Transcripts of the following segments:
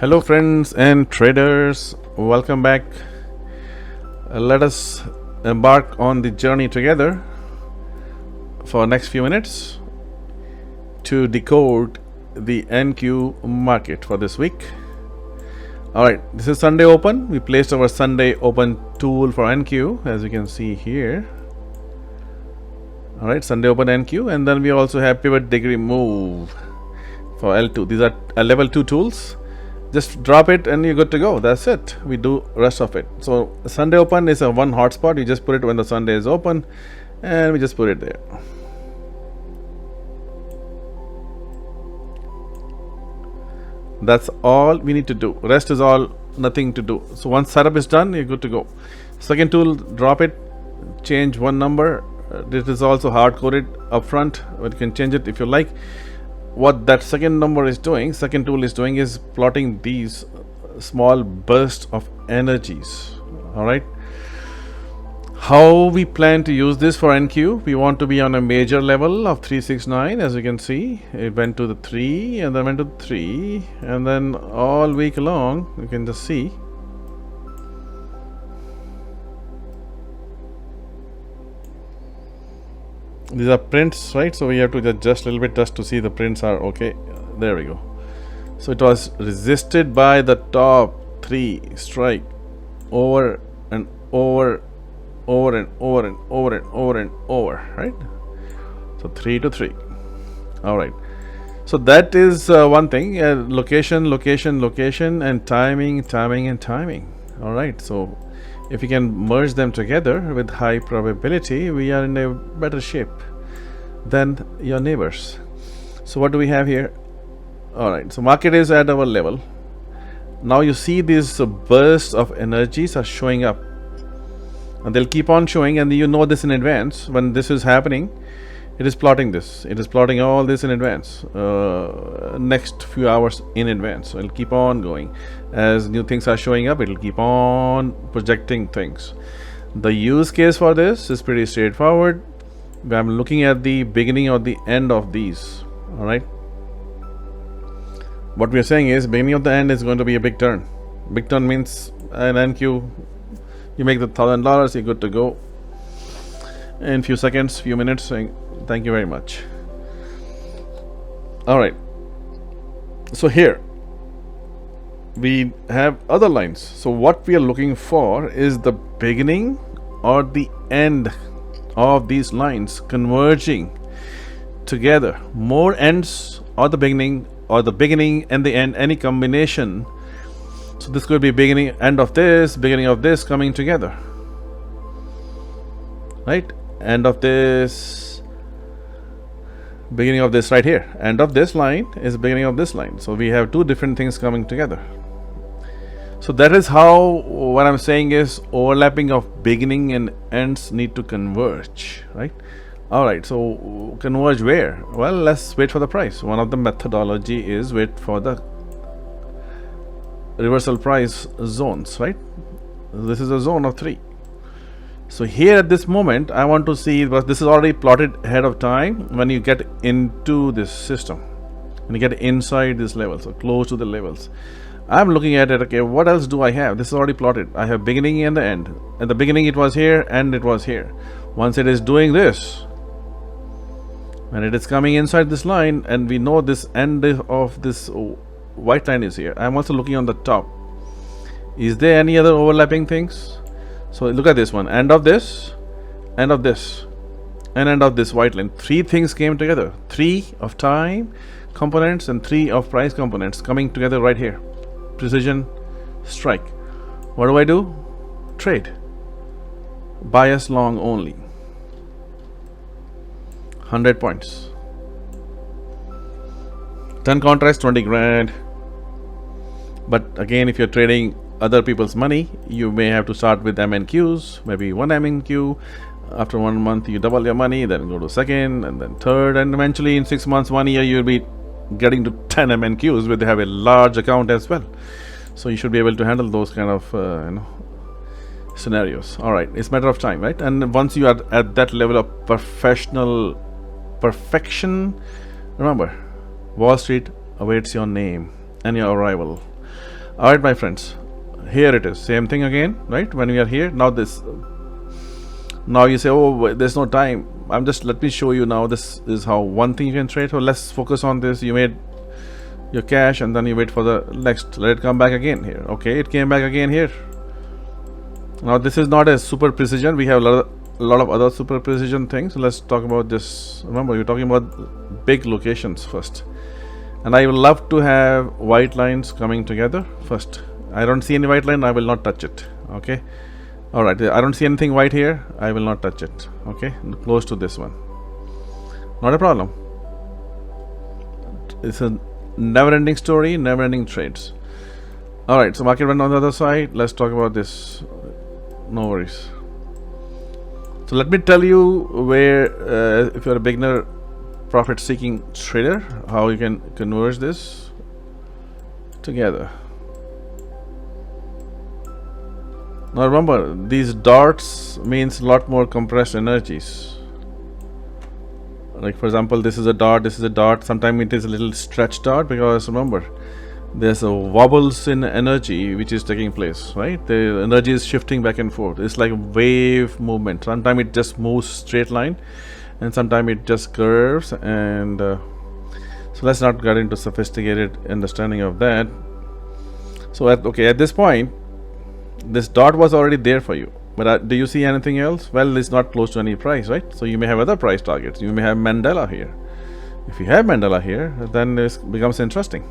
Hello, friends and traders. Welcome back. Let us embark on the journey together for next few minutes to decode the NQ market for this week. All right, this is Sunday Open. We placed our Sunday Open tool for NQ, as you can see here. All right, Sunday Open NQ, and then we also have pivot degree move for L2. These are level 2 tools. Just drop it and you're good to go. That's it. We do rest of it. So Sunday Open is a one hotspot. You just put it when the Sunday is open, and we just put it there. That's all we need to do. Rest is all nothing to do. So once setup is done, you're good to go. Second tool, drop it, change one number. This is also hard coded upfront, but you can change it if you like. What that second number is doing, second tool is doing, is plotting these small bursts of energies. All right, how we plan to use this for NQ? We want to be on a major level of 369. As you can see, it went to the 3 and then went to 3, and then all week long you can just see these are prints, right? So we have to adjust a little bit just to see the prints are okay. There we go. So it was resisted by the top 3 strike over and over, over and over and over and over and over, right? So 3 to 3. All right. So that is one thing. Location, location, location, and timing, timing, and timing. All right. So if we can merge them together with high probability, we are in a better shape than your neighbors. So what do we have here? All right, so market is at our level. Now you see these bursts of energies are showing up, and they'll keep on showing, and you know this in advance. When this is happening, it is plotting this. It is plotting all this in advance, next few hours in advance. So it'll keep on going. As new things are showing up, it'll keep on projecting things. The use case for this is pretty straightforward. I'm looking at the beginning or the end of these. All right. What we are saying is beginning of the end is going to be a big turn. Big turn means an NQ. You make the $1,000, you're good to go in few seconds, few minutes. Saying thank you very much. All right. So here we have other lines. So what we are looking for is the beginning or the end of these lines converging together. More ends or the beginning and the end, any combination. So this could be beginning, end of this, beginning of this coming together, right? End of this, beginning of this right here. End of this line is beginning of this line. So we have two different things coming together. So that is how what I'm saying is overlapping of beginning and ends need to converge, right? All right, so converge where? Well, let's wait for the price. One of the methodology is wait for the reversal price zones, right? This is a zone of 3. So here at this moment, I want to see, but this is already plotted ahead of time when you get into this system, when you get inside this level, so close to the levels. I'm looking at it, okay, what else do I have? This is already plotted. I have beginning and the end. At the beginning it was here and it was here. Once it is doing this, and it is coming inside this line, and we know this end of this white line is here. I'm also looking on the top. Is there any other overlapping things? So look at this one, end of this, end of this, and end of this white line. 3 things came together. 3 of time components and 3 of price components coming together right here. Precision strike. What do? Trade. Bias long only. 100 points. 10 contracts, 20 grand. But again, if you're trading other people's money, you may have to start with MNQs, maybe 1 MNQ. After 1 month, you double your money, then go to second, and then third, and eventually in 6 months, 1 year, you'll be getting to 10 MNQs, where they have a large account as well. So you should be able to handle those kind of scenarios. All right, it's a matter of time, right? And once you are at that level of professional perfection, remember, Wall Street awaits your name and your arrival. All right, my friends, here it is, same thing again, right? When we are here now, now you say, oh, there's no time. Let me show you now. This is how one thing you can trade. So let's focus on this. You made your cash and then you wait for the next. Let it come back again here. Okay, it came back again here. Now this is not a super precision. We have a lot of other super precision things. So let's talk about this. Remember, you're talking about big locations first. And I would love to have white lines coming together first. I don't see any white line. I will not touch it. Okay. All right. I don't see anything white here. I will not touch it. Okay. Close to this one. Not a problem. It's a never-ending story, never-ending trades. All right. So market went on the other side. Let's talk about this. No worries. So let me tell you where, if you're a beginner profit-seeking trader, how you can converge this together. Now remember, these dots means a lot more compressed energies. Like for example, this is a dot, this is a dot. Sometimes it is a little stretched out because remember, there's a wobbles in energy which is taking place, right? The energy is shifting back and forth. It's like a wave movement. Sometimes it just moves straight line, and sometimes it just curves. And so let's not get into sophisticated understanding of that. So at this point, this dot was already there for you, but do you see anything else? Well, it's not close to any price, right? So you may have other price targets. You may have Mandela here. If you have Mandela here, then this becomes interesting.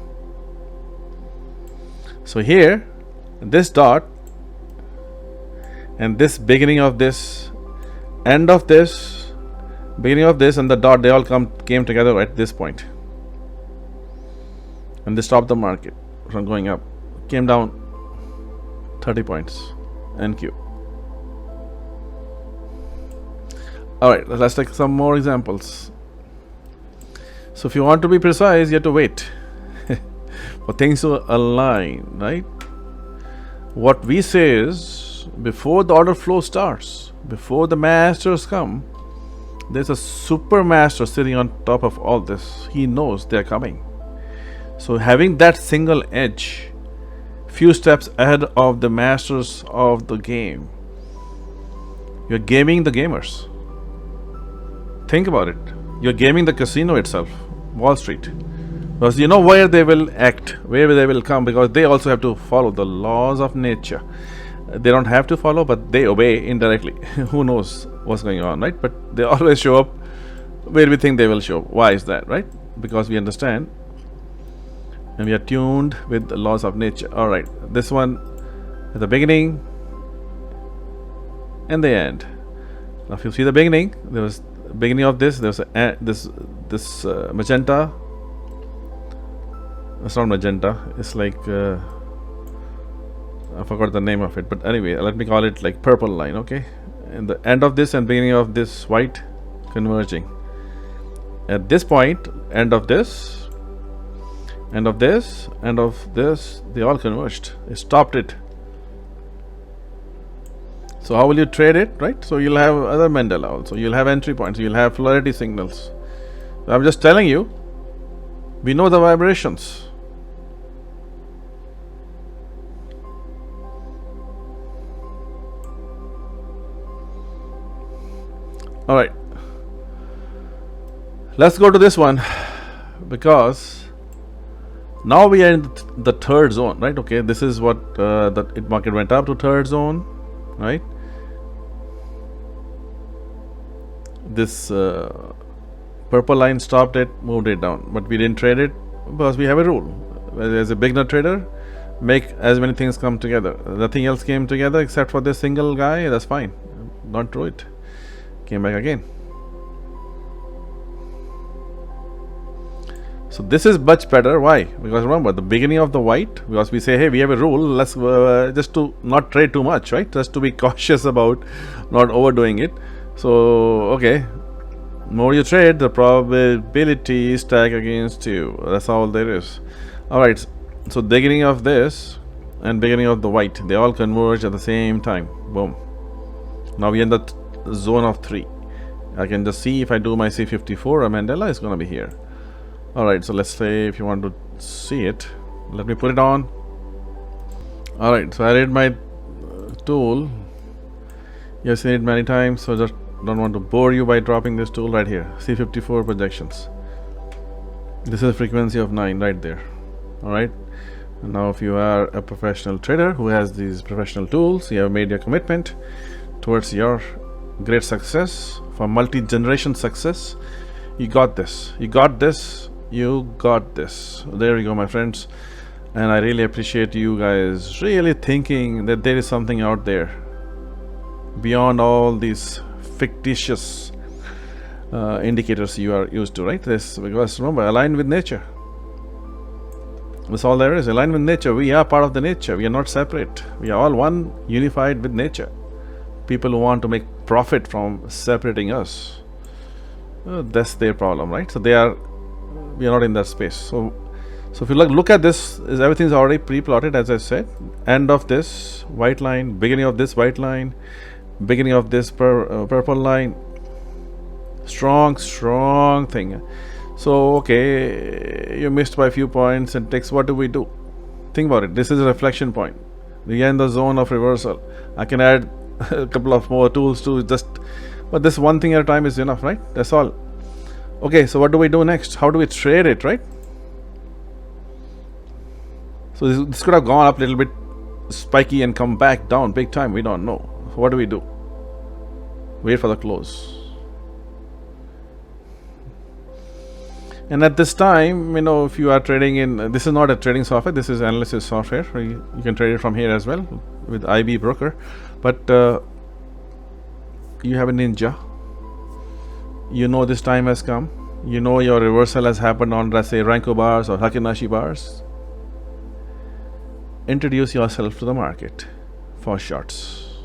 So here, this dot and this beginning of this, end of this, beginning of this, and the dot, they all came together at this point, and they stopped the market from going up. Came down 30 points. NQ. All right, let's take some more examples. So if you want to be precise, you have to wait for things to align, right? What we say is, before the order flow starts, before the masters come, there's a super master sitting on top of all this. He knows they're coming. So having that single edge, few steps ahead of the masters of the game, you're gaming the gamers. Think about it. You're gaming the casino itself, Wall Street. Because you know where they will act, where they will come, because they also have to follow the laws of nature. They don't have to follow, but they obey indirectly. Who knows what's going on, right? But they always show up where we think they will show up. Why is that, right? Because we understand and we are tuned with the laws of nature. All right, this one at the beginning and the end. Now if you see the beginning, there was beginning of this, there was this magenta. It's not magenta, it's like I forgot the name of it, but anyway, let me call it like purple line. Okay, and the end of this and beginning of this white converging. At this point, end of this, end of this, end of this, they all converged. It stopped it. So how will you trade it, right? So you'll have other Mandela also. You'll have entry points. You'll have polarity signals. So I'm just telling you, we know the vibrations. All right. Let's go to this one, because now we are in the third zone, right? Okay, this is what the market went up to third zone, right? This purple line stopped it, moved it down, but we didn't trade it because we have a rule. As a beginner trader, make as many things come together. Nothing else came together except for this single guy. That's fine. Don't throw it. Came back again. So this is much better. Why? Because remember the beginning of the white, because we say, hey, we have a rule, let's just to not trade too much, right? Just to be cautious about not overdoing it. So okay, more you trade, the probability stack against you. That's all there is. All right, so beginning of this and beginning of the white, they all converge at the same time. Boom. Now we're in the zone of 3. I can just see if I do my C54, a Mandela is going to be here. All right, so let's say if you want to see it, let me put it on. Alright, so I read my tool. You've seen it many times, so just don't want to bore you by dropping this tool right here. C54 projections. This is a frequency of 9 right there. Alright. Now if you are a professional trader who has these professional tools, you have made your commitment towards your great success, for multi-generation success. You got this. You got this. You got this. There you go, my friends. And I really appreciate you guys really thinking that there is something out there beyond all these fictitious indicators you are used to, right? This, because remember, align with nature. That's all there is. Align with nature. We are part of the nature. We are not separate. We are all one, unified with nature. People who want to make profit from separating us, that's their problem, right? So we are not in that space. So if you look at this, everything's already pre-plotted, as I said. End of this white line, beginning of this white line, beginning of this purple line. Strong thing. So okay, you missed by a few points and ticks. What do we do? Think about it. This is a reflection point. We are in the zone of reversal. I can add a couple of more tools to just, but this one thing at a time is enough, right? That's all. Okay, so what do we do next? How do we trade it, right? So this could have gone up a little bit spiky and come back down big time. We don't know. So what do we do? Wait for the close. And at this time, if you are trading in, this is not a trading software, this is analysis software. You can trade it from here as well with IB Broker. But you have a ninja. This time has come. Your reversal has happened on, let's say, Renko bars or Heikin-Ashi bars. Introduce yourself to the market for shorts.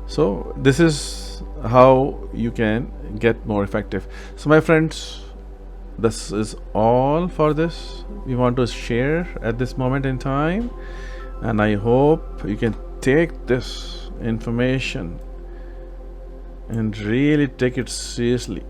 So this is how you can get more effective. So my friends, this is all for this we want to share at this moment in time, and I hope you can take this information and really take it seriously.